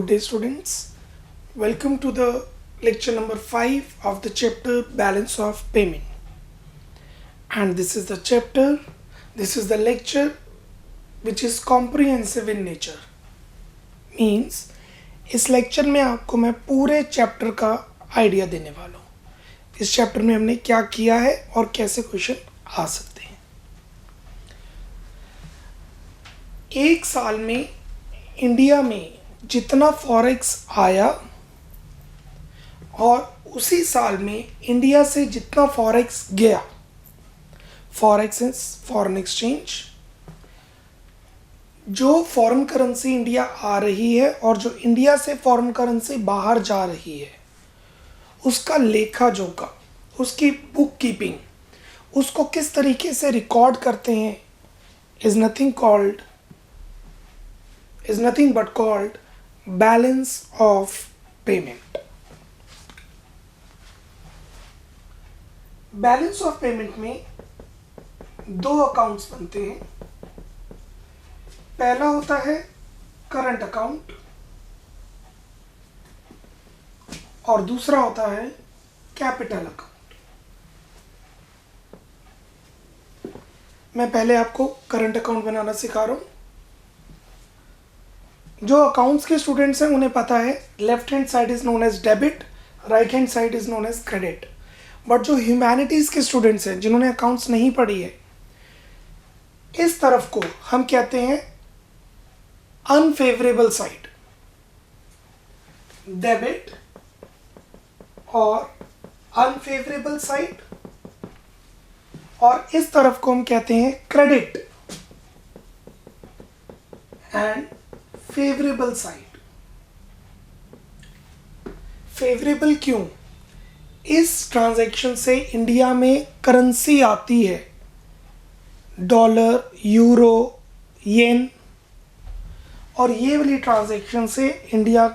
day, students. Welcome to the lecture number 5 of the chapter Balance of Payment. And this is the lecture which is comprehensive in nature. Means इस lecture में आपको मैं पूरे chapter का idea देने वाला हूँ. इस चैप्टर में हमने क्या किया है और कैसे क्वेश्चन आ सकते हैं. एक साल में इंडिया में जितना फॉरेक्स आया और उसी साल में इंडिया से जितना फॉरेक्स गया, फॉरेक्स इज फॉरेन एक्सचेंज, जो फॉरेन करेंसी इंडिया आ रही है और जो इंडिया से फॉरेन करेंसी बाहर जा रही है, उसका लेखा जोखा, उसकी बुक कीपिंग, उसको किस तरीके से रिकॉर्ड करते हैं, is nothing but called balance of payment. Balance of payment में दो अकाउंट्स बनते हैं. पहला होता है करंट अकाउंट और दूसरा होता है कैपिटल अकाउंट. मैं पहले आपको करंट अकाउंट बनाना सिखा रहा हूं. जो अकाउंट्स के स्टूडेंट्स हैं उन्हें पता है left hand side is known as debit, right hand side is known as credit. But जो ह्यूमैनिटीज के स्टूडेंट्स हैं जिन्होंने अकाउंट्स नहीं पढ़ी है, इस तरफ को हम कहते हैं अनफेवरेबल साइड, डेबिट और अनफेवरेबल साइड, और इस तरफ को हम कहते हैं credit and favourable side. Favourable क्यों? इस ट्रांजैक्शन से इंडिया में करेंसी आती है, डॉलर, यूरो, येन, और ये वाली ट्रांजैक्शन से इंडिया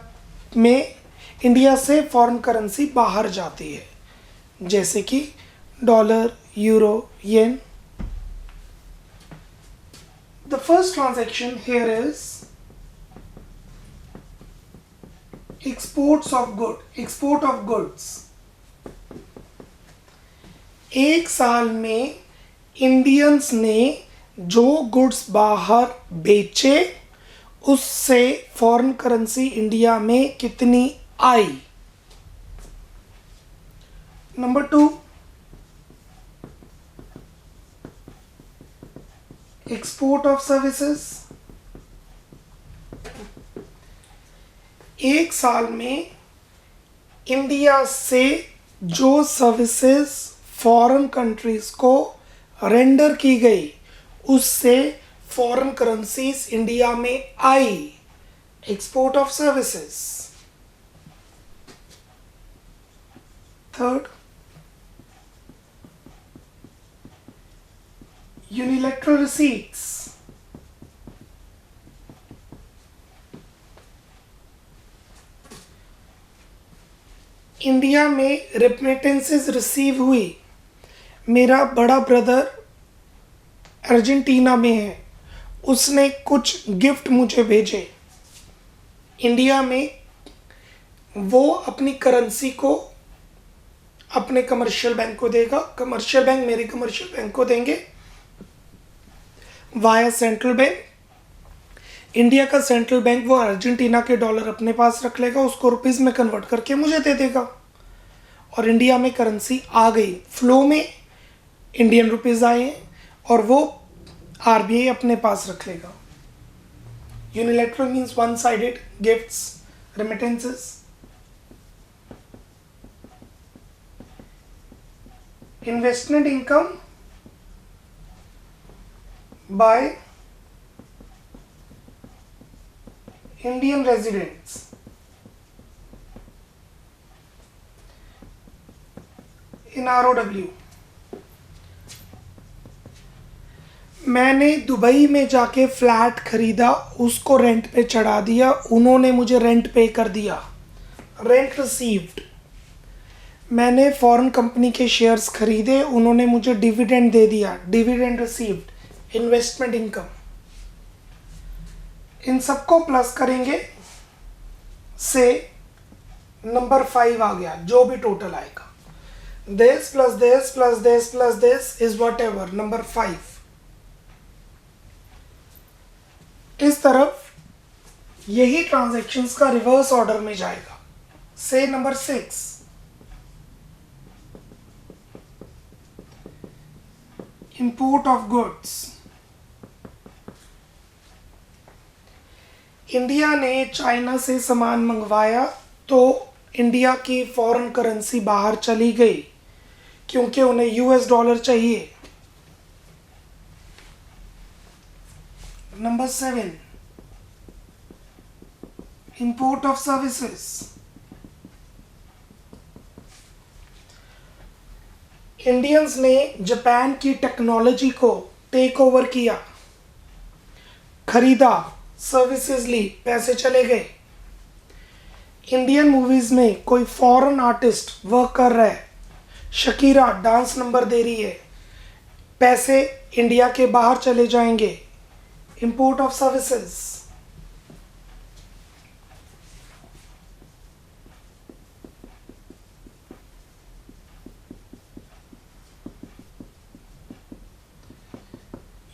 से फॉरेन करेंसी बाहर जाती है, जैसे कि dollar, euro, yen. The first transaction here is export of goods. एक साल में इंडियंस ने जो गुड्स बाहर बेचे उससे फॉरेन करेंसी इंडिया में कितनी आई. Number 2, export of services. एक साल में इंडिया से जो सर्विसेज फॉरेन कंट्रीज को रेंडर की गई उससे फॉरेन करेंसीज इंडिया में आई. Export of services. Third, unilateral receipts. India में रेमिटेंसेस रिसीव हुई. मेरा बड़ा ब्रदर अर्जेंटीना में है, उसने कुछ गिफ्ट मुझे भेजे. इंडिया में वो अपनी करेंसी को अपने कमर्शियल बैंक को देगा, कमर्शियल बैंक मेरे कमर्शियल बैंक को देंगे वाया सेंट्रल बैंक. इंडिया का सेंट्रल बैंक वो अर्जेंटीना के डॉलर अपने पास रख लेगा, उसको रुपीस में कन्वर्ट करके मुझे दे देगा, और इंडिया में करेंसी आ गई. फ्लो में इंडियन रुपीस आए हैं और वो आरबीआई अपने पास रख लेगा. Unilateral means one sided gifts, remittances. Investment income by Indian residents. In ROW. मैंने दुबई में जाके फ्लैट खरीदा, उसको रेंट पे चढ़ा दिया, उन्होंने मुझे रेंट पे कर दिया, रेंट रिसीव्ड. मैंने फॉरेन कंपनी के शेयर्स खरीदे, उन्होंने मुझे डिविडेंड दे दिया, डिविडेंड रिसीव्ड. Investment income. इन सबको प्लस करेंगे से नंबर 5 आ गया, जो भी टोटल आएगा, this plus this plus this plus this is whatever number 5। इस तरफ यही ट्रांजैक्शंस का रिवर्स ऑर्डर में जाएगा। से number 6, import of goods. India ने चाइना से सामान मंगवाया तो इंडिया की फॉरेन करेंसी बाहर चली गई क्योंकि उन्हें यूएस डॉलर चाहिए। Number 7, import of services. Indians ने जापान की टेक्नोलॉजी को टेक ओवर किया, खरीदा, सर्विसेज ली, पैसे चले गए। इंडियन मूवीज में कोई फॉरेन आर्टिस्ट वर्क कर रहा है, शकीरा डांस नंबर दे रही है, पैसे इंडिया के बाहर चले जाएंगे, import of services.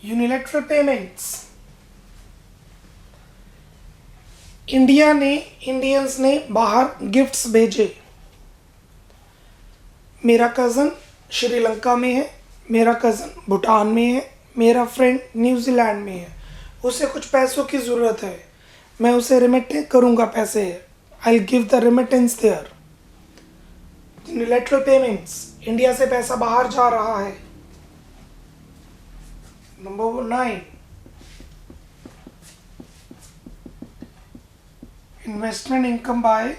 Unilateral payments. Indians ने बाहर गिफ्ट्स भेजे। मेरा कज़न श्रीलंका में है, मेरा कज़न भूटान में है, मेरा फ्रेंड न्यूजीलैंड में है, उसे कुछ पैसों की ज़रूरत है, मैं उसे रिमिट करूँगा पैसे, I will give the remittance there. Unilateral payments, India से पैसा बाहर जा रहा है। Number 9, investment income by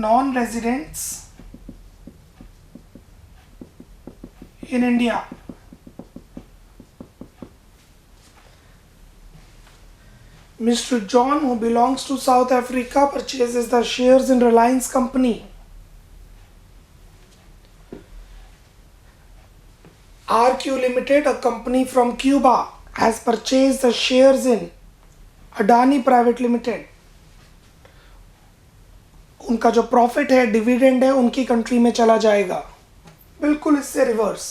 non-residents in India। Mr. John, who belongs to South Africa, purchases the shares in Reliance company। RQ Limited, a company from Cuba, has purchased the shares in Adani Private Limited। उनका जो profit है, dividend है, उनकी country में चला जाएगा, बिल्कुल इससे रिवर्स।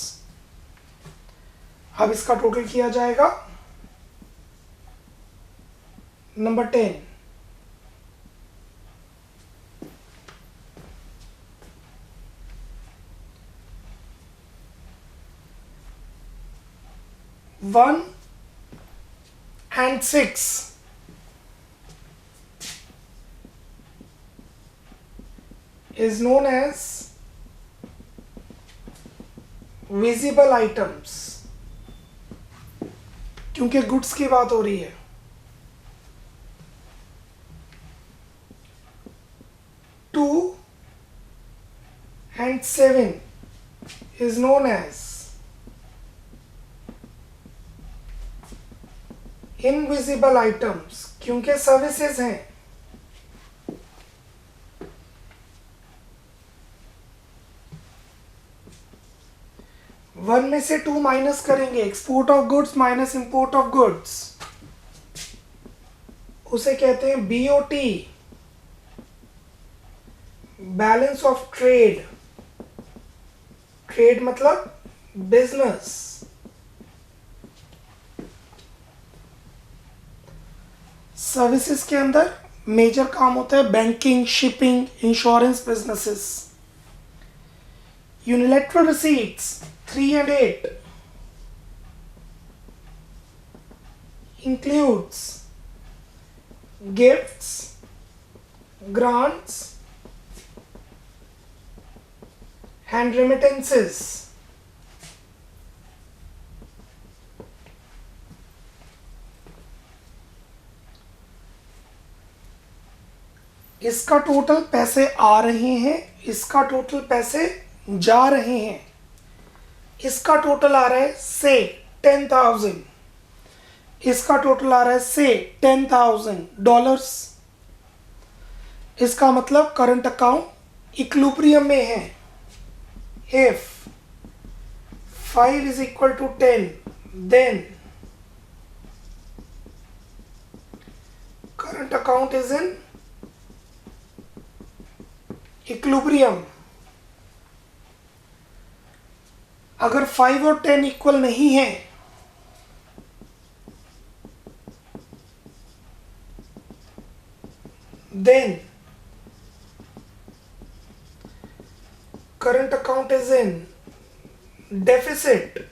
अब इसका टोटल किया जाएगा। Number 10, one and 6 is known as visible items, क्योंकि गुड्स की बात हो रही है। 2 and 7 is known as invisible items, क्योंकि सर्विसेज हैं। वन में से 2 माइनस करेंगे, export of goods minus import of goods, उसे कहते हैं BOT, balance of trade. Trade मतलब बिजनेस। सर्विसेज के अंदर मेजर काम होता है banking, shipping, insurance businesses. Unilateral receipts 3 and 8 includes gifts, grants and remittances। इसका टोटल पैसे आ रहे हैं, इसका टोटल पैसे जा रहे हैं। इसका टोटल आ रहा है से 10,000, इसका टोटल आ रहा है से $10,000। इसका मतलब करंट अकाउंट इक्विलिब्रियम में है। If 5 is equal to 10, then current account is in equilibrium. अगर 5 और 10 इक्वल नहीं है then current account is in deficit.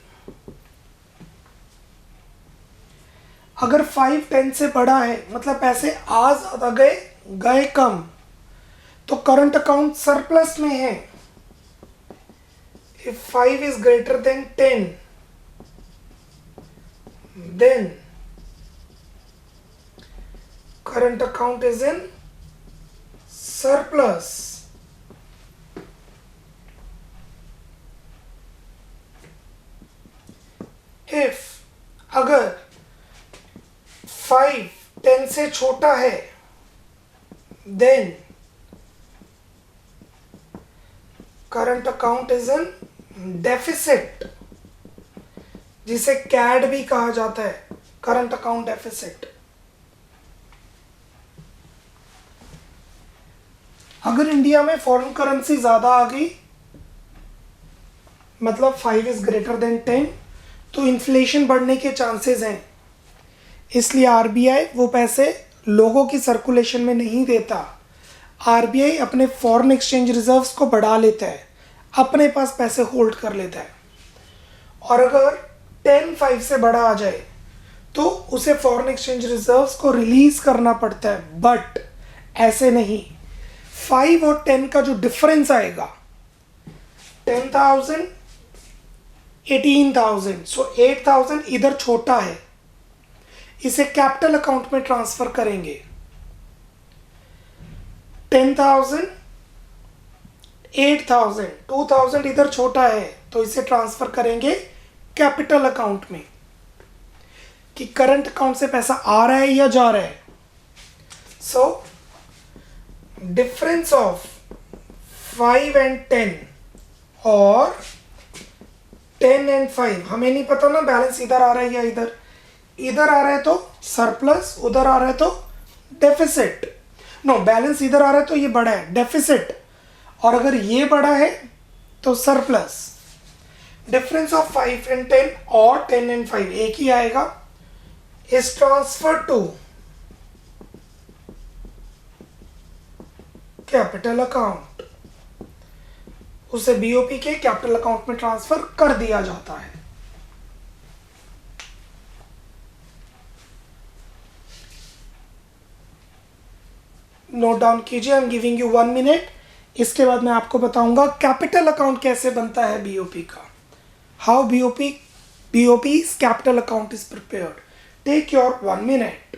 अगर 5 10 से बड़ा है मतलब पैसे आ ज्यादा गए गए कम, तो करंट अकाउंट सरप्लस में है। If 5 is greater than 10 then current account is in surplus। if अगर 5 10 से छोटा है then current account is in deficit, जिसे कैड भी कहा जाता है, करंट अकाउंट डेफिसिट। अगर इंडिया में फॉरेन करेंसी ज्यादा आ गई मतलब 5 इज ग्रेटर देन 10, तो इन्फ्लेशन बढ़ने के चांसेस हैं। इसलिए आरबीआई वो पैसे लोगों की सर्कुलेशन में नहीं देता। आरबीआई अपने फॉरेन एक्सचेंज रिजर्व्स को बढ़ा लेता है, अपने पास पैसे होल्ड कर लेता है। और अगर 10 5 से बड़ा आ जाए तो उसे फॉरेन एक्सचेंज रिजर्व्स को रिलीज करना पड़ता है, बट ऐसे नहीं। 5 और 10 का जो डिफरेंस आएगा 10,000 18,000, सो 8,000 इधर छोटा है, इसे कैपिटल अकाउंट में ट्रांसफर करेंगे। 10,000 8,000 2,000 इधर छोटा है तो इसे ट्रांसफर करेंगे कैपिटल अकाउंट में, कि करंट अकाउंट से पैसा आ रहा है या जा रहा है। सो डिफरेंस ऑफ 5 and 10 और 10 and 5, हमें नहीं पता ना बैलेंस इधर आ रहा है या इधर। इधर आ रहा है तो सरप्लस, उधर आ रहा है तो डेफिसिट। नो, बैलेंस इधर आ रहा है तो ये बड़ा है डेफिसिट, और अगर ये बड़ा है तो सरप्लस। डिफरेंस ऑफ 5 and 10 और 10 and 5 एक ही आएगा, is transfer to capital account. उसे बीओपी के कैपिटल अकाउंट में ट्रांसफर कर दिया जाता है। नोट डाउन कीजिए, I am giving you 1 minute. इसके बाद मैं आपको बताऊंगा कैपिटल अकाउंट कैसे बनता है बीओपी का, how BOP's capital account is prepared. Take your 1 minute.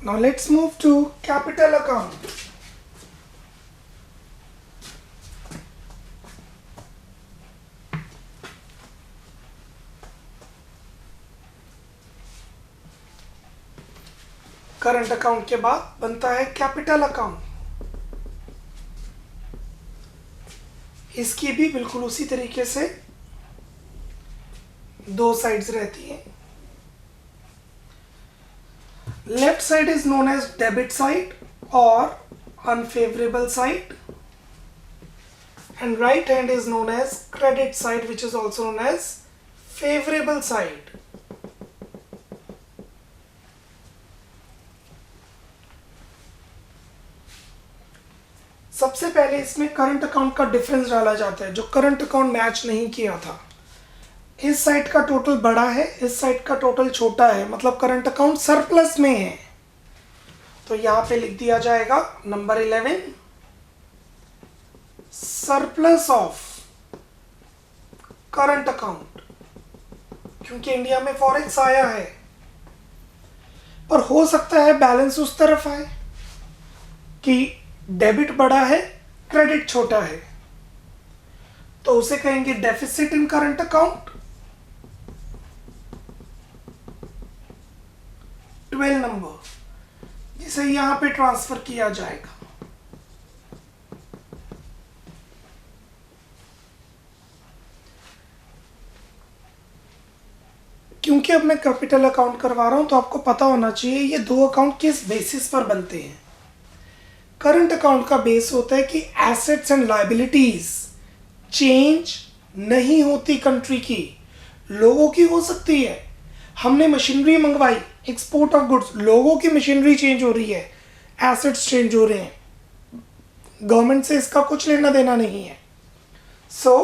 Now let's move to capital account. Current account के बाद बनता है कैपिटल अकाउंट। इसकी भी बिल्कुल उसी तरीके से 2 साइड्स रहती हैं। Left side is known as debit side और unfavorable side, and right hand is known as credit side, which is also known as favorable side. सबसे पहले इसमें करंट अकाउंट का डिफरेंस डाला जाता है, जो करंट अकाउंट मैच नहीं किया था। इस साइड का टोटल बड़ा है, इस साइड का टोटल छोटा है, मतलब करंट अकाउंट सरप्लस में है। तो यहां पे लिख दिया जाएगा number 11 surplus of current account, क्योंकि इंडिया में फॉरेक्स आया है, पर हो सकता है बैलेंस उस तरफ आए कि डेबिट बड़ा है, क्रेडिट छोटा है, तो उसे कहेंगे deficit in current account. 12 number, जिसे यहां पे ट्रांसफर किया जाएगा। क्योंकि अब मैं कैपिटल अकाउंट करवा रहा हूं, तो आपको पता होना चाहिए ये दो अकाउंट किस बेसिस पर बनते हैं। करंट अकाउंट का बेस होता है कि एसेट्स एंड लायबिलिटीज चेंज नहीं होती कंट्री की, लोगों की हो सकती है। हमने मशीनरी मंगवाई, एक्सपोर्ट ऑफ गुड्स, लोगों की मशीनरी चेंज हो रही है, एसेट्स चेंज हो रहे हैं, गवर्नमेंट से इसका कुछ लेना देना नहीं है। So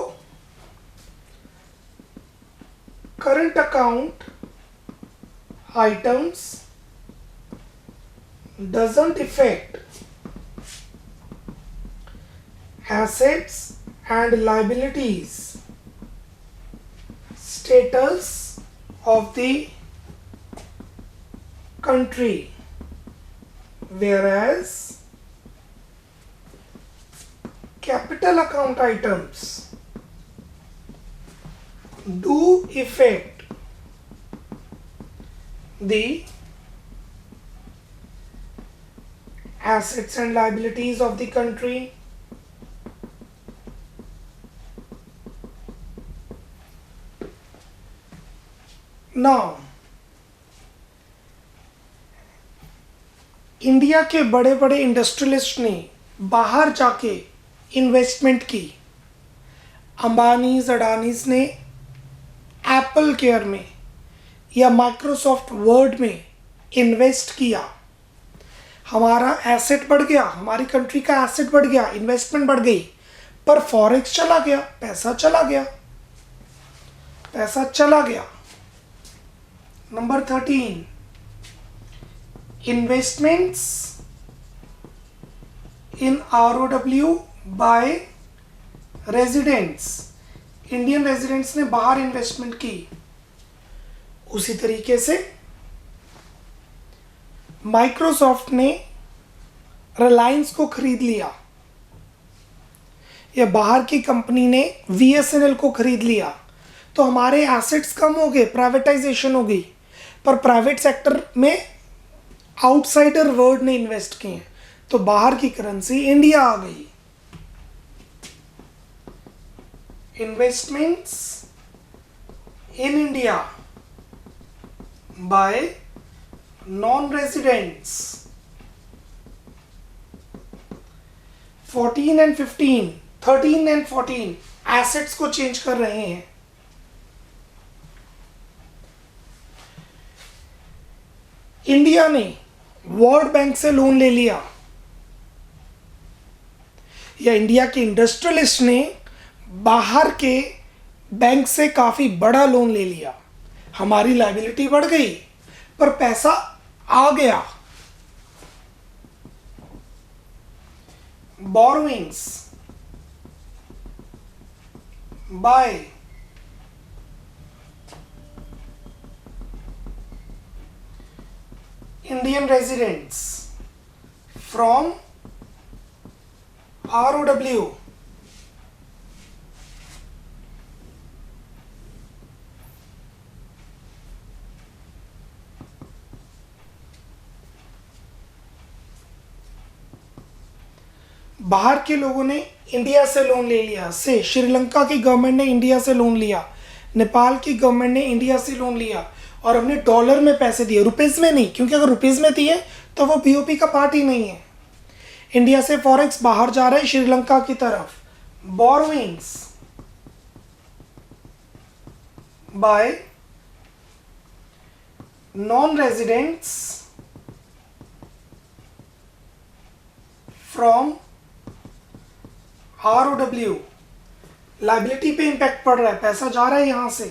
current account items doesn't affect assets and liabilities status of the country, whereas capital account items do affect the assets and liabilities of the country. Now, India के बड़े बड़े इंडस्ट्रियलिस्ट ने बाहर जाके इन्वेस्टमेंट की। अंबानीज अडानीज ने एप्पल केयर में या माइक्रोसॉफ्ट वर्ड में इन्वेस्ट किया, हमारा एसेट बढ़ गया, हमारी कंट्री का एसेट बढ़ गया, इन्वेस्टमेंट बढ़ गई, पर फॉरेक्स चला गया, पैसा चला गया, पैसा चला गया। Number 13, investments in ROW by residents, Indian residents ने बाहर इन्वेस्टमेंट की। उसी तरीके से माइक्रोसॉफ्ट ने रिलायंस को खरीद लिया, या बाहर की कंपनी ने VSNL को खरीद लिया, तो हमारे एसेट्स कम हो गए, प्राइवेटाइजेशन हो गई, पर प्राइवेट सेक्टर में आउटसाइडर वर्ल्ड ने इन्वेस्ट किए, तो बाहर की करेंसी इंडिया आ गई। Investments in India by non-residents, 14 and 15, 13 and 14 assets को चेंज कर रहे हैं। इंडिया ने वर्ल्ड बैंक से लोन ले लिया, या इंडिया के इंडस्ट्रियलिस्ट ने बाहर के बैंक से काफी बड़ा लोन ले लिया, हमारी लायबिलिटी बढ़ गई, पर पैसा आ गया। Borrowings by Indian residents from ROW, बाहर के लोगों ने इंडिया से लोन ले लिया, से श्रीलंका की गवर्नमेंट ने इंडिया से लोन लिया, नेपाल की गवर्नमेंट ने इंडिया से लोन लिया, और हमने डॉलर में पैसे दिए, रुपीस में नहीं, क्योंकि अगर रुपीस में दिए तो वो BOP का पार्ट ही नहीं है। इंडिया से फॉरेक्स बाहर जा रहा है श्रीलंका की तरफ। Borrowings bye non residents from ROW, liability पे इंपैक्ट पड़ रहा है, पैसा जा रहा है यहां से।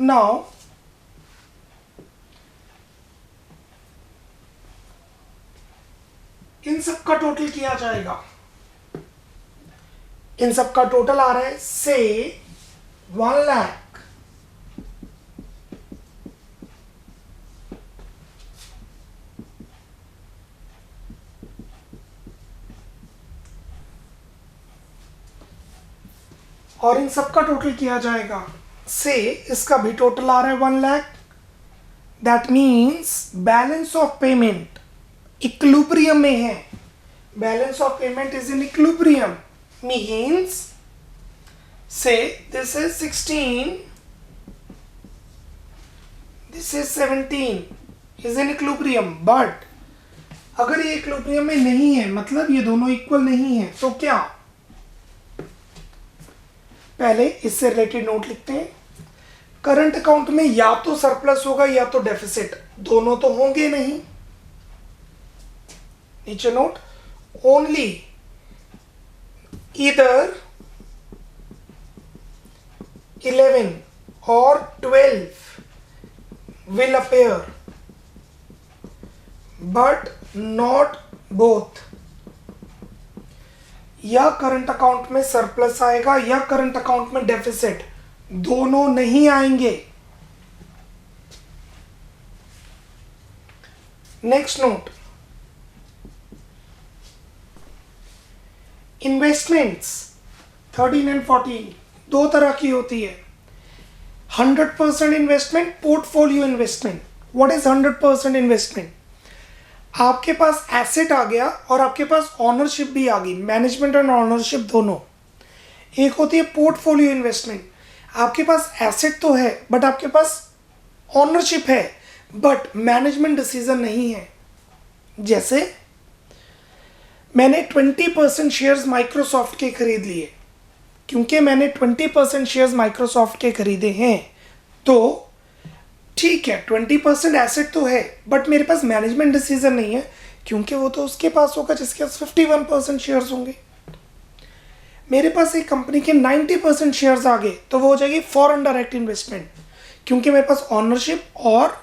नाउ इन सब का टोटल किया जाएगा। इन सब का टोटल आ रहा है से 1 लाख, और इन सब का टोटल किया जाएगा से इसका भी टोटल आ रहा है 1 lakh. That means balance of payment equilibrium में है। Balance of payment is in equilibrium means से this is 16, this is 17 is in equilibrium. But अगर ये इक्विलिब्रियम में नहीं है, मतलब ये दोनों इक्वल नहीं है, तो क्या? पहले इससे रिलेटेड नोट लिखते हैं। करंट अकाउंट में या तो सरप्लस होगा या तो डेफिसिट, दोनों तो होंगे नहीं। नीचे नोट, ओनली ईदर 11 और 12 will appear but not both। या करंट अकाउंट में सरप्लस आएगा या करंट अकाउंट में डेफिसिट, दोनों नहीं आएंगे। नेक्स्ट नोट, इन्वेस्टमेंट्स 13 एंड 14 दो तरह की होती है। 100% investment, portfolio investment. What is 100% investment? आपके पास एसेट आ गया और आपके पास ऑनरशिप भी आ गई, मैनेजमेंट एंड ऑनरशिप दोनों। एक होती है पोर्टफोलियो इन्वेस्टमेंट, आपके पास एसेट तो है बट आपके पास ऑनरशिप है बट मैनेजमेंट डिसीजन नहीं है। जैसे मैंने 20% शेयर्स माइक्रोसॉफ्ट के खरीद लिए। क्योंकि मैंने 20% शेयर्स माइक्रोसॉफ्ट के खरीदे हैं तो ठीक है, 20% एसेट तो है बट मेरे पास मैनेजमेंट डिसीजन नहीं है, क्योंकि वो तो उसके पास होगा जिसके पास 51% शेयर्स होंगे। मेरे पास एक कंपनी के 90% शेयर्स आ गए तो वो हो जाएगी फॉरेन डायरेक्ट इन्वेस्टमेंट, क्योंकि मेरे पास ऑनरशिप और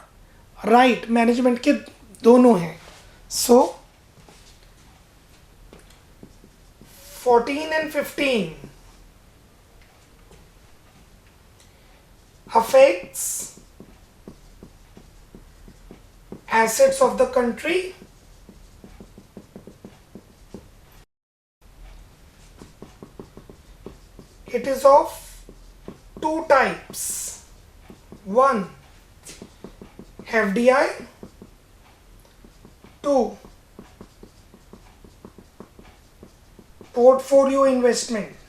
राइट मैनेजमेंट के दोनों हैं। सो 14 and 15 affects assets of the country it is of two types. One, FDI, two, portfolio investment.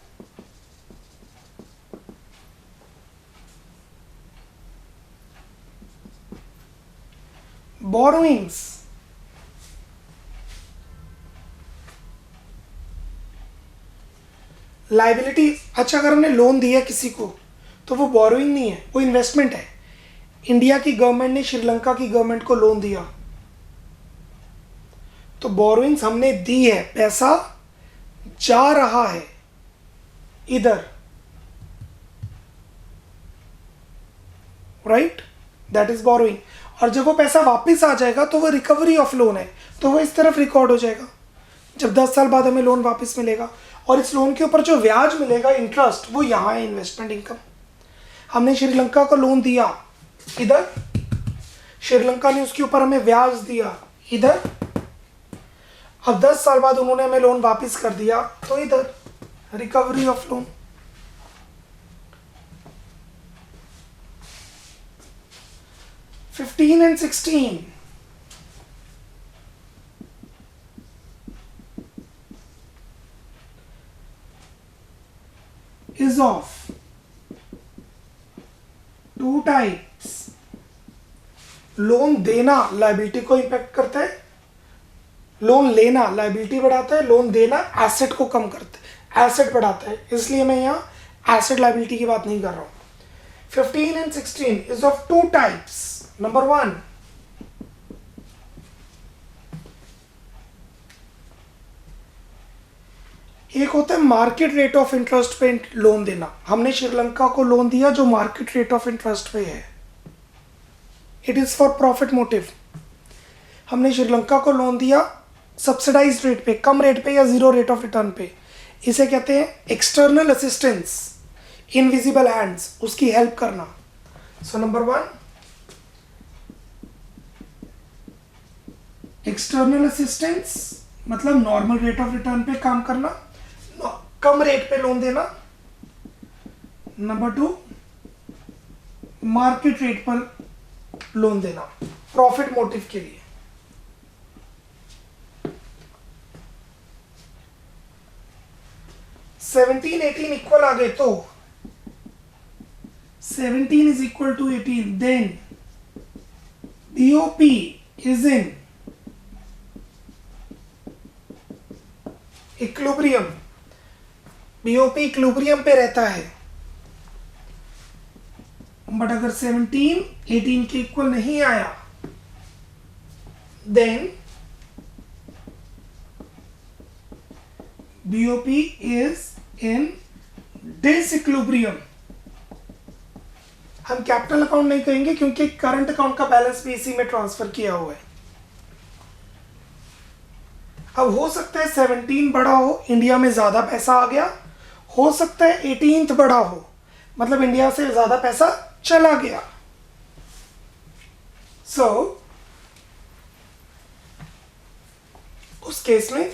Borrowings, liability. अच्छा, अगर हमने लोन दिया किसी को तो वो बोरोइंग नहीं है, वो इन्वेस्टमेंट है। इंडिया की गवर्नमेंट ने श्रीलंका की गवर्नमेंट को लोन दिया तो बोरोइंग्स हमने दी है, पैसा जा रहा है इधर, राइट, दैट इज बोरोइंग। और जब वो पैसा वापस आ जाएगा तो वो रिकवरी ऑफ लोन है, तो वो इस तरफ रिकॉर्ड हो जाएगा। जब 10 साल बाद हमें लोन वापस मिलेगा और इस लोन के ऊपर जो ब्याज मिलेगा, इंटरेस्ट, वो यहाँ है इन्वेस्टमेंट इनकम। हमने श्रीलंका को लोन दिया इधर, श्रीलंका ने उसके ऊपर हमें ब्याज दिया इधर, अब 10 साल बाद उन्होंने हमें लोन वापस कर दिया तो इधर recovery of loan. Fifteen and 16 is of two types. Loan देना लाइबिलिटी को इंपैक्ट करता है, लोन लेना लाइबिलिटी बढ़ाता है, लोन देना एसेट को कम करता है, एसेट बढ़ाता है। इसलिए मैं यहाँ एसेट लाइबिलिटी की बात नहीं कर रहा हूँ। 15 and 16 is of two types. Number 1, एक होता है मार्केट रेट ऑफ इंटरेस्ट पे लोन देना। हमने श्रीलंका को लोन दिया जो मार्केट रेट ऑफ इंटरेस्ट पे है, it is for profit motive. हमने श्रीलंका को लोन दिया सब्सिडाइज्ड रेट पे, कम रेट पे या जीरो रेट ऑफ रिटर्न पे, इसे कहते हैं एक्सटर्नल असिस्टेंस, इनविजिबल हैंड्स, उसकी हेल्प करना। सो नंबर 1, एक्सटर्नल असिस्टेंस मतलब नॉर्मल रेट ऑफ रिटर्न पे काम करना, कम रेट पे लोन देना। नंबर 2, मार्केट रेट पर लोन देना प्रॉफिट मोटिव के लिए। सेवनटीन 18 इक्वल आ गए तो 17 is equal to 18, then BOP is in equilibrium. BOP equilibrium पे रहता है, बट अगर 17 18 के इक्वल नहीं आया then BOP is in disequilibrium. हम कैपिटल अकाउंट नहीं कहेंगे क्योंकि करंट अकाउंट का बैलेंस भी इसी में ट्रांसफर किया हुआ है। अब हो सकता है 17 बड़ा हो, इंडिया में ज्यादा पैसा आ गया, हो सकता है 18th बड़ा हो, मतलब इंडिया से ज्यादा पैसा चला गया। सो उस केस में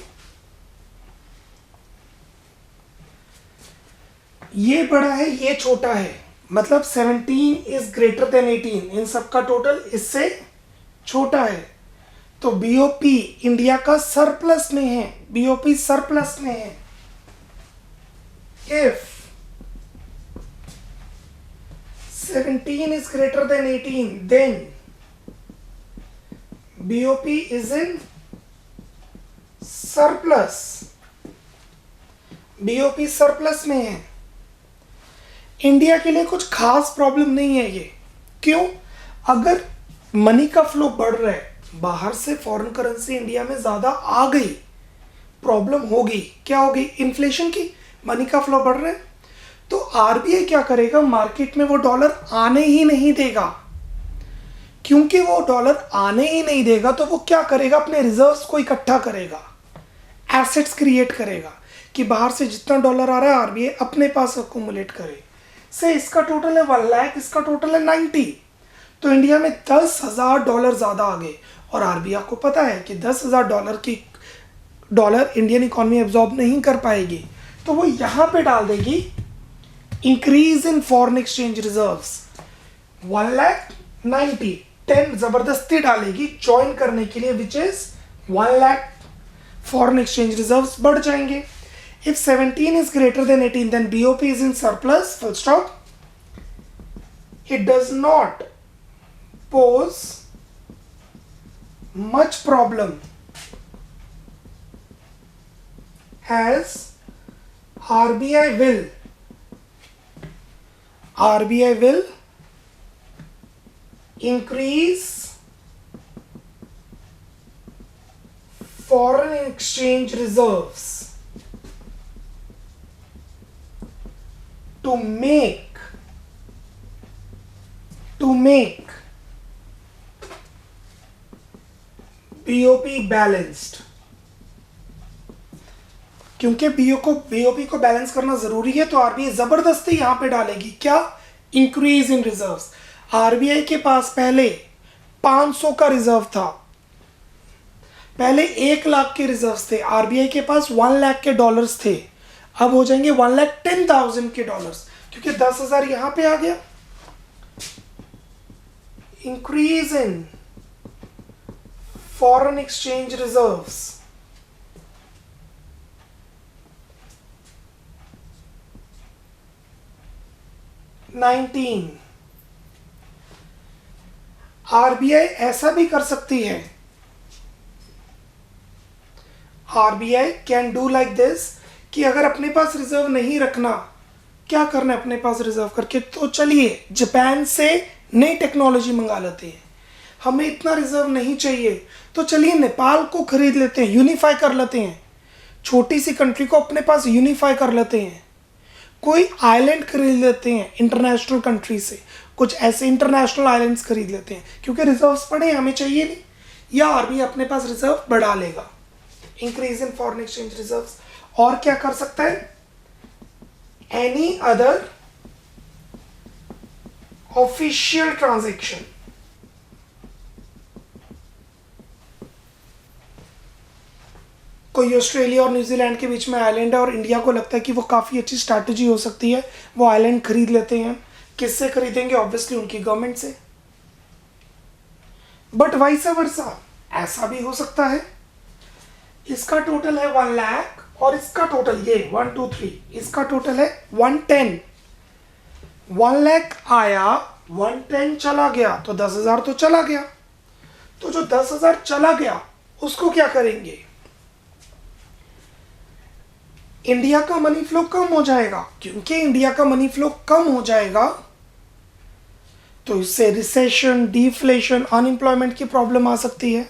ये बड़ा है, ये छोटा है, मतलब 17 इज ग्रेटर देन 18, इन सबका टोटल इससे छोटा है, तो बीओपी इंडिया का सरप्लस में है, बीओपी सरप्लस में है। If 17 is greater than 18, then BOP is in surplus, BOP surplus में है। इंडिया के लिए कुछ खास प्रॉब्लम नहीं है ये, क्यों? अगर मनी का फ्लो बढ़ रहा है, बाहर से फॉरेन करेंसी इंडिया में ज्यादा आ गई, प्रॉब्लम होगी, क्या होगी? इन्फ्लेशन की, मनी का फ्लो बढ़ रहा है, तो आरबीआई क्या करेगा? मार्केट में वो डॉलर आने ही नहीं देगा। क्योंकि वो डॉलर आने ही नहीं देगा तो वो क्या करेगा? अपने रिजर्व्स को इकट्ठा करेगा, एसेट्स क्रिएट करेगा कि बाहर से जितना डॉलर आ रहा है आरबीआई अपने पास अक्यूमुलेट करे। से इसका टोटल है 1 लाख, इसका टोटल है 90, तो इंडिया में $10,000 ज्यादा आ गए। और आरबीआई को पता है कि $10,000 इंडियन इकोनॉमी एब्जॉर्ब नहीं कर पाएगी, तो वो यहां पे डाल देगी increase in foreign exchange reserves 1,90,000, 10 जबरदस्ती डालेगी ज्वाइन करने के लिए, which is 1 lakh foreign exchange reserves बढ़ जाएंगे। If 17 is greater than 18, then BOP is in surplus, full stop. It does not pose much problem as RBI will increase foreign exchange reserves to make BOP balanced। क्योंकि BOP को balance करना जरूरी है, तो RBI जबरदस्ती यहां पे डालेगी क्या? Increase in reserves. आरबीआई के पास पहले 500 का रिजर्व था, पहले 1 लाख के रिजर्व्स थे, आरबीआई के पास 1 लाख के डॉलर्स थे, अब हो जाएंगे 1,10,000 के डॉलर्स, क्योंकि 10,000 यहां पे आ गया। Increase in foreign exchange reserves, $19। RBI ऐसा भी कर सकती है, RBI can do like this कि अगर अपने पास रिजर्व नहीं रखना, क्या करना है अपने पास रिजर्व करके? तो चलिए जापान से नई टेक्नोलॉजी मंगा लेते हैं, हमें इतना रिजर्व नहीं चाहिए तो चलिए नेपाल को खरीद लेते हैं, यूनिफाई कर लेते हैं, छोटी सी कंट्री को अपने पास यूनिफाई कर लेते हैं, कोई आइलैंड खरीद लेते हैं इंटरनेशनल कंट्री से, कुछ ऐसे इंटरनेशनल आइलैंड्स खरीद लेते हैं, क्योंकि रिजर्व्स पड़े हमें चाहिए नहीं, या आरबीआई अपने पास रिजर्व बढ़ा लेगा। Increase in foreign exchange reserves. और क्या कर सकता है? Any other official transaction. कोई ऑस्ट्रेलिया और न्यूजीलैंड के बीच में आइलैंड है और इंडिया को लगता है कि वो काफ़ी अच्छी स्ट्रैटेजी हो सकती है, वो आइलैंड खरीद लेते हैं। किससे खरीदेंगे? ऑब्वियसली उनकी गवर्नमेंट से। बट वाइस वर्सा, ऐसा भी हो सकता है इसका टोटल है 1 लाख और इसका टोटल ये 1 2 3, इसका टोटल है 110। 1 लाख आया, 110 चला गया, तो 10,000 तो चला गया। तो जो 10,000 चला गया उसको क्या करेंगे? इंडिया का मनी फ्लो कम हो जाएगा। क्योंकि इंडिया का मनी फ्लो कम हो जाएगा तो इससे रिसेशन, डिफ्लेशन, अनएम्प्लॉयमेंट की प्रॉब्लम आ सकती है।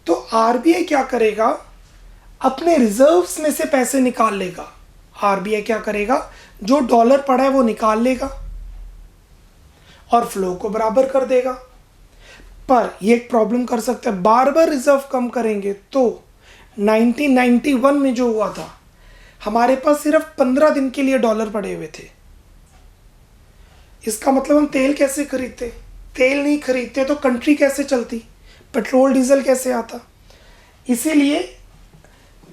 तो आरबीआई क्या करेगा? अपने रिजर्व्स में से पैसे निकाल लेगा। आरबीआई क्या करेगा? जो डॉलर पड़ा है वो निकाल लेगा और फ्लो को बराबर कर देगा। पर ये एक प्रॉब्लम कर सकता है, बार बार रिजर्व कम करेंगे तो 1991 में जो हुआ था, हमारे पास सिर्फ 15 दिन के लिए डॉलर पड़े हुए थे। इसका मतलब हम तेल कैसे खरीदते? तेल नहीं खरीदते तो कंट्री कैसे चलती? पेट्रोल डीजल कैसे आता? इसीलिए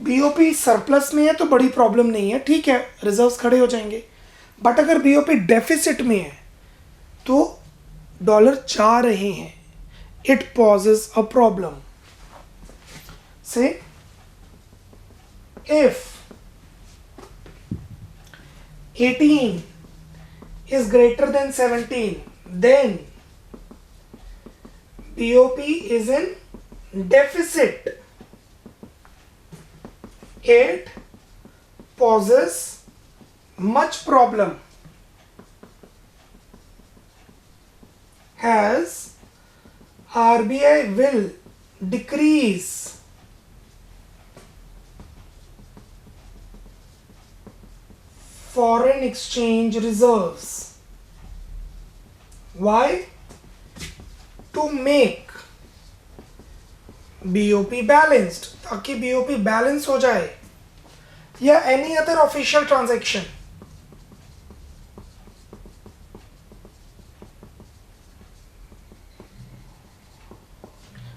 बीओपी सरप्लस में है तो बड़ी प्रॉब्लम नहीं है, ठीक है, रिजर्व्स खड़े हो जाएंगे। बट अगर बीओपी डेफिसिट में है तो डॉलर जा रहे हैं, इट पॉजेस अ प्रॉब्लम। से if 18 is greater than 17, then BOP is in deficit. It poses much problem as RBI will decrease foreign exchange reserves. Why? To make BOP balanced, ताकि BOP balance हो जाए, या any other official transaction।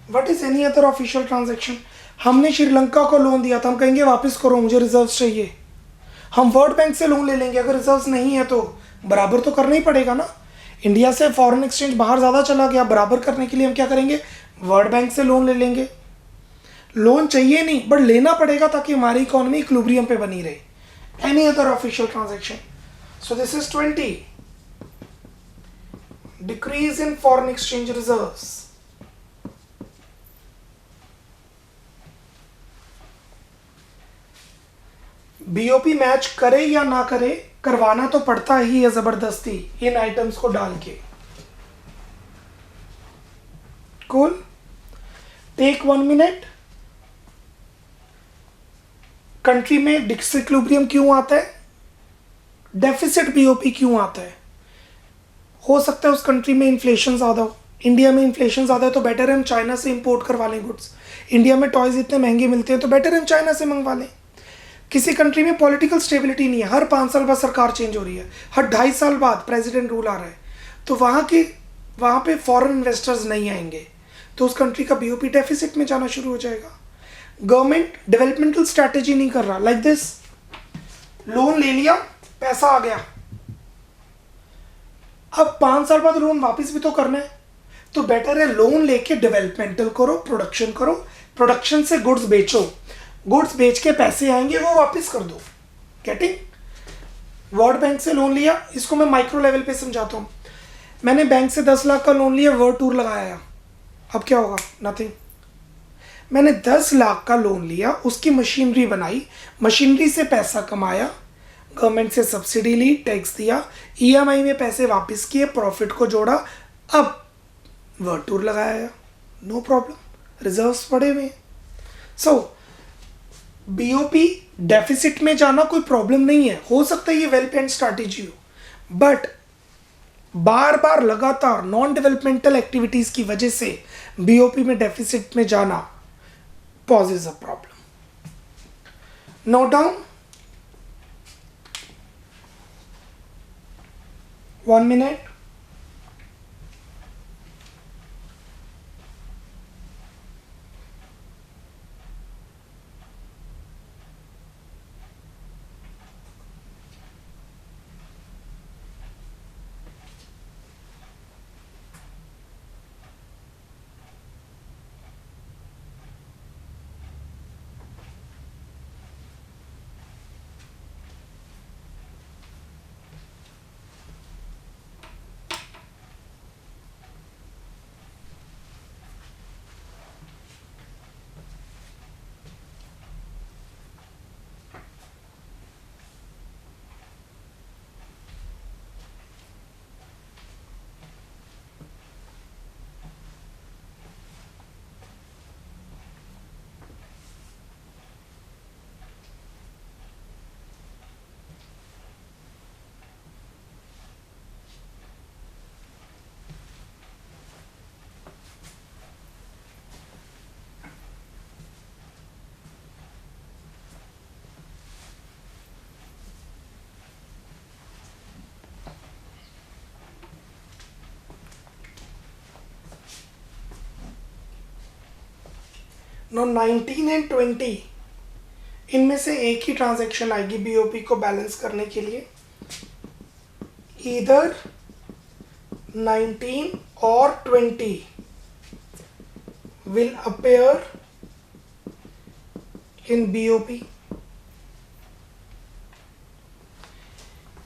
What is any other official transaction? हमने श्रीलंका को loan दिया था, हम कहेंगे वापस करो, मुझे रिजर्व्स चाहिए। हम वर्ल्ड बैंक से लोन ले लेंगे, अगर रिजर्व्स नहीं है तो बराबर तो करना ही पड़ेगा ना। इंडिया से फॉरेन एक्सचेंज बाहर ज़्यादा चला गया, बराबर करने के लिए हम क्या करेंगे? वर्ल्ड बैंक से लोन ले लेंगे। लोन चाहिए नहीं बट लेना पड़ेगा ताकि हमारी इकोनॉमी इक्विलिब्रियम पे बनी रहे। Any other official transaction. So this is 20, decrease in foreign exchange reserves. BOP match करे या ना करे, करवाना तो पड़ता ही है जबरदस्ती इन आइटम्स को डाल के। Cool, take 1 minute. कंट्री में डिसइक्विलिब्रियम क्यों आता है? डेफिसिट बीओपी क्यों आता है? हो सकता है उस कंट्री में इन्फ्लेशन ज़्यादा हो। इंडिया में इन्फ्लेशन ज़्यादा है तो बेटर है हम चाइना से इंपोर्ट करवा लें गुड्स। इंडिया में टॉयज इतने महंगे मिलते हैं तो बेटर है हम चाइना से मंगवा लें। किसी कंट्री में पॉलिटिकल स्टेबिलिटी नहीं है, हर 5 साल बाद सरकार चेंज हो रही है, हर 2.5 साल बाद प्रेसिडेंट रूल आ रहा है, तो वहाँ पे फॉरेन इन्वेस्टर्स नहीं आएंगे, तो उस कंट्री का बीओपी डेफिसिट में जाना शुरू हो जाएगा। गवर्नमेंट डेवलपमेंटल स्ट्रैटेजी नहीं कर रहा, लाइक दिस, लोन ले लिया, पैसा आ गया, अब 5 साल बाद लोन वापस भी तो करना है, तो बेटर है लोन लेके डेवलपमेंटल करो, प्रोडक्शन से गुड्स बेचो, गुड्स बेच के पैसे आएंगे वो वापस कर दो। गेटिंग? वर्ल्ड बैंक से लोन लिया, इसको मैं माइक्रो लेवल पे समझाता हूँ। मैंने बैंक से 10 लाख का लोन लिया, वर्ल्ड टूर लगाया, अब क्या होगा? नथिंग। मैंने 10 लाख का लोन लिया, उसकी मशीनरी बनाई, मशीनरी से पैसा कमाया, गवर्नमेंट से सब्सिडी ली, टैक्स दिया, ईएमआई में पैसे वापस किए, प्रॉफिट को जोड़ा, अब वर्ल्ड टूर लगाया, नो प्रॉब्लम, रिजर्व्स पड़े हुए। सो बीओपी डेफिसिट में जाना कोई प्रॉब्लम नहीं है, हो सकता है ये वेल प्लान्ड स्ट्रैटेजी हो, बट बार बार लगातार नॉन डेवलपमेंटल एक्टिविटीज की वजह से बीओपी में डेफिसिट में जाना poses a problem. Note down. 1 minute. No 19 and 20 इनमें से एक ही ट्रांजैक्शन आएगी बीओपी को बैलेंस करने के लिए. ईदर 19 और 20 will appear in BOP.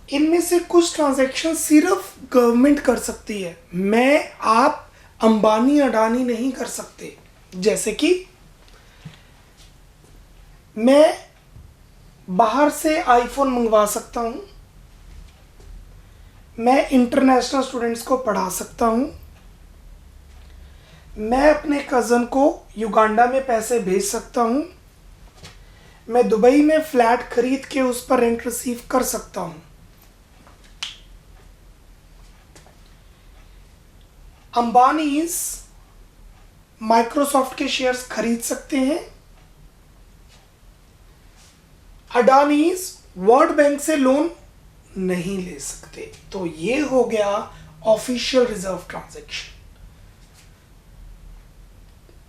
इनमें से कुछ ट्रांजैक्शन सिर्फ गवर्नमेंट कर सकती है. मैं, आप, अंबानी अडानी नहीं कर सकते. जैसे कि मैं बाहर से आईफोन मंगवा सकता हूं, मैं इंटरनेशनल स्टूडेंट्स को पढ़ा सकता हूं, मैं अपने कज़न को युगांडा में पैसे भेज सकता हूं, मैं दुबई में फ्लैट खरीद के उस पर रेंट रिसीव कर सकता हूं. अंबानीज माइक्रोसॉफ्ट के शेयर्स खरीद सकते हैं. अडानीज वर्ल्ड बैंक से लोन नहीं ले सकते. तो ये हो गया ऑफिशियल रिजर्व ट्रांजैक्शन.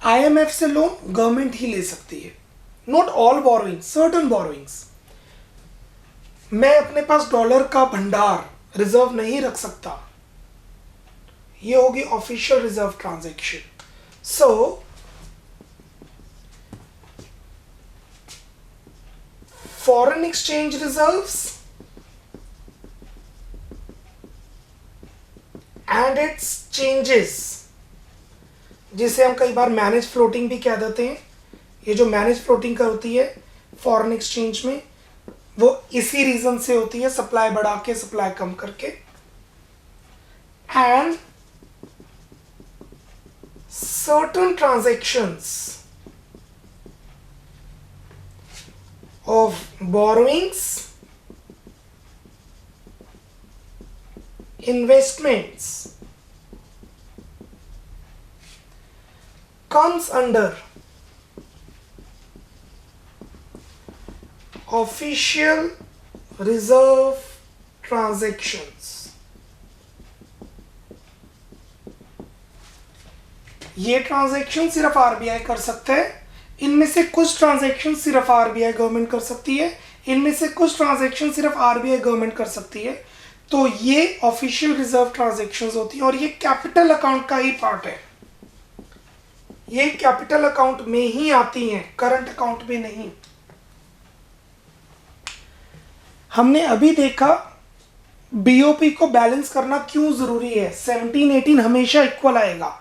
आईएमएफ से लोन गवर्नमेंट ही ले सकती है. Not all borrowing, certain borrowings. मैं अपने पास डॉलर का भंडार रिजर्व नहीं रख सकता. ये होगी official reserve transaction. So foreign exchange reserves and its changes, जिसे हम कई बार मैनेज फ्लोटिंग भी कह देते हैं. ये जो मैनेज फ्लोटिंग होती है फॉरेन एक्सचेंज में, वो इसी रीजन से होती है, सप्लाई बढ़ा के सप्लाई कम करके. And certain transactions of borrowings, investments comes under official reserve transactions. ये ट्रांजैक्शन सिर्फ आरबीआई कर सकता है. इनमें से कुछ ट्रांजैक्शन सिर्फ आरबीआई गवर्नमेंट कर सकती है. इनमें से कुछ ट्रांजैक्शन सिर्फ आरबीआई गवर्नमेंट कर सकती है. तो ये ऑफिशियल रिजर्व ट्रांजैक्शंस होती हैं और ये कैपिटल अकाउंट का ही पार्ट है. ये कैपिटल अकाउंट में ही आती हैं, करंट अकाउंट में नहीं. हमने अभी देखा बीओपी को बैलेंस करना क्यों जरूरी है. 17-18 हमेशा इक्वल आएगा.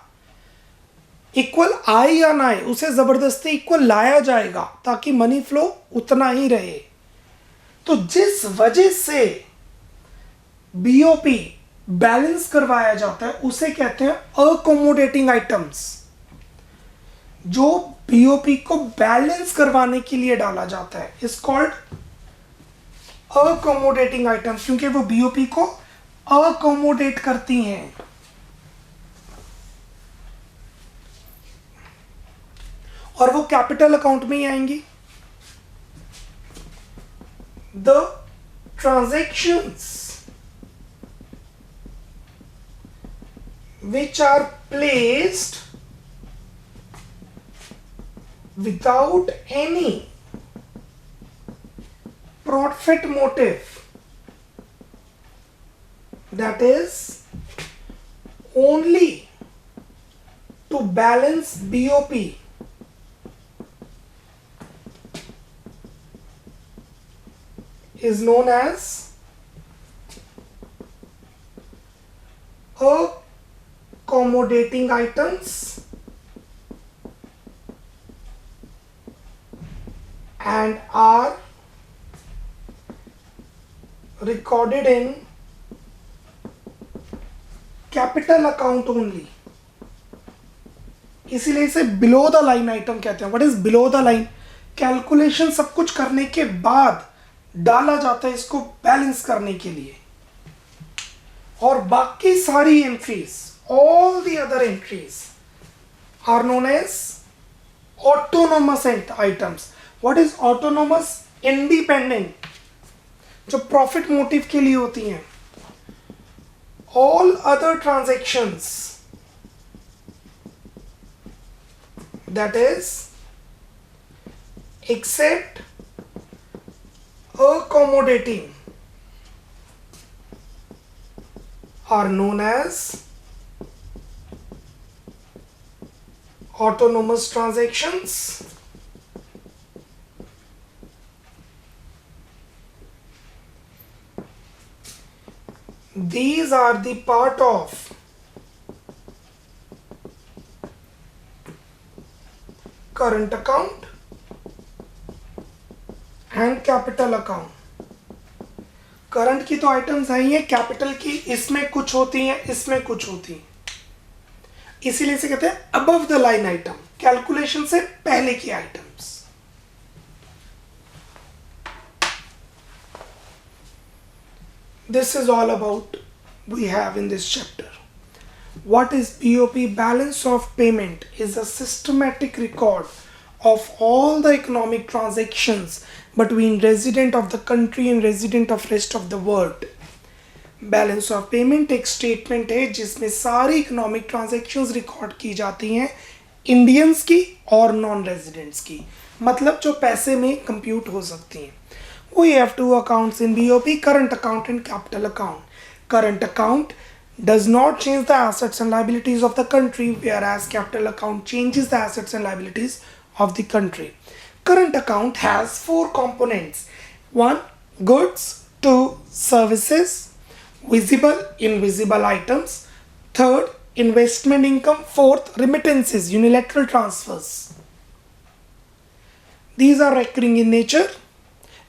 इक्वल आए या ना आए, उसे जबरदस्ती इक्वल लाया जाएगा ताकि मनी फ्लो उतना ही रहे. तो जिस वजह से बीओपी बैलेंस करवाया जाता है उसे कहते हैं अकोमोडेटिंग आइटम्स. जो बीओपी को बैलेंस करवाने के लिए डाला जाता है इज कॉल्ड अकोमोडेटिंग आइटम्स, क्योंकि वो बीओपी को अकोमोडेट करती हैं. और वो कैपिटल अकाउंट में ही आएंगी. The transactions which are placed without any profit motive, that is only to balance BOP, is known as accommodating items and are recorded in capital account only. इसीलिए इसे below the line item कहते हैं. What is below the line? Calculation सब कुछ करने के बाद डाला जाता है इसको बैलेंस करने के लिए, और बाकी सारी entries, all the other entries are known as autonomous items. What is autonomous? Independent, जो प्रॉफिट मोटिव के लिए होती हैं. All other transactions, that is except accommodating, are known as autonomous transactions. These are the part of current account and capital account. Current की तो items है ही है, capital की इसमें कुछ होती हैं, इसमें कुछ होती हैं. इसीलिए इसे कहते हैं above the line item, calculation से पहले की items. This is all about we have in this chapter. What is BOP? Balance of payment is a systematic record of all the economic transactions between resident of the country and resident of rest of the world. Balance of payment एक statement है जिसमें सारी economic transactions record की जाती हैं, Indians की और non residents की, मतलब जो पैसे में कंप्यूट हो सकती हैं. We have two accounts in BOP, current account and capital account. Current account does not change the assets and liabilities of the country, whereas capital account changes the assets and liabilities of the country. Current account has four components. 1. Goods. 2. Services. Visible, invisible items. 3rd. Investment income. 4th. Remittances, unilateral transfers. These are recurring in nature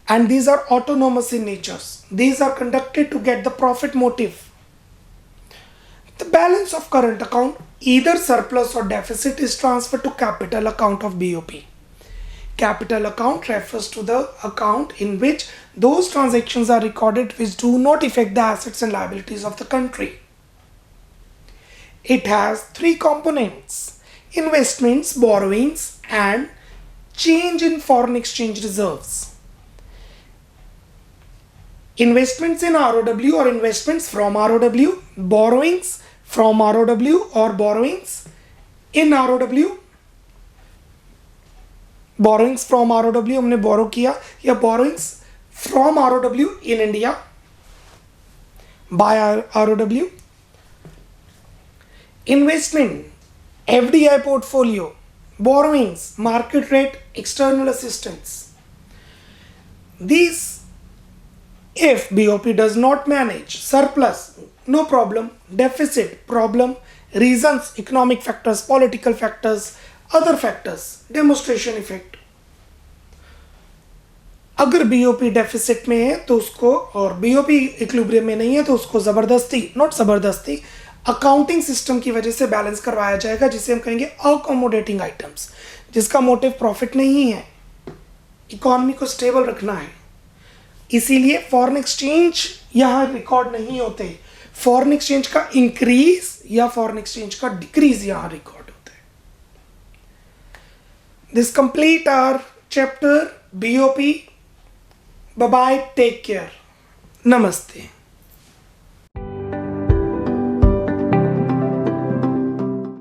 and these are autonomous in nature. These are conducted to get the profit motive. The balance of current account, either surplus or deficit, is transferred to capital account of BOP. Capital account refers to the account in which those transactions are recorded which do not affect the assets and liabilities of the country. It has three components: investments, borrowings, and change in foreign exchange reserves. Investments in ROW or investments from ROW, borrowings from ROW or borrowings in ROW, borrowings from ROW हमने borrow किया, या borrowings from ROW in India by ROW. Investment, FDI portfolio, borrowings, market rate, external assistance. These, if BOP does not manage, surplus, no problem, deficit, problem, reasons, economic factors, political factors, other factors, demonstration effect. अगर BOP deficit में है तो उसको, और BOP equilibrium में नहीं है तो उसको ज़बरदस्ती, नॉट ज़बरदस्ती, अकाउंटिंग सिस्टम की वजह से बैलेंस करवाया जाएगा, जिसे हम कहेंगे अकोमोडेटिंग आइटम्स, जिसका मोटिव प्रॉफिट नहीं है, इकोनॉमी को स्टेबल रखना है. इसीलिए फॉरेन एक्सचेंज यहाँ रिकॉर्ड नहीं होते, फॉरेन एक्सचेंज का इंक्रीज या फॉरेन एक्सचेंज का डिक्रीज यहाँ रिकॉर्ड होता है. This complete our chapter BOP. Bye bye, take care. Namaste.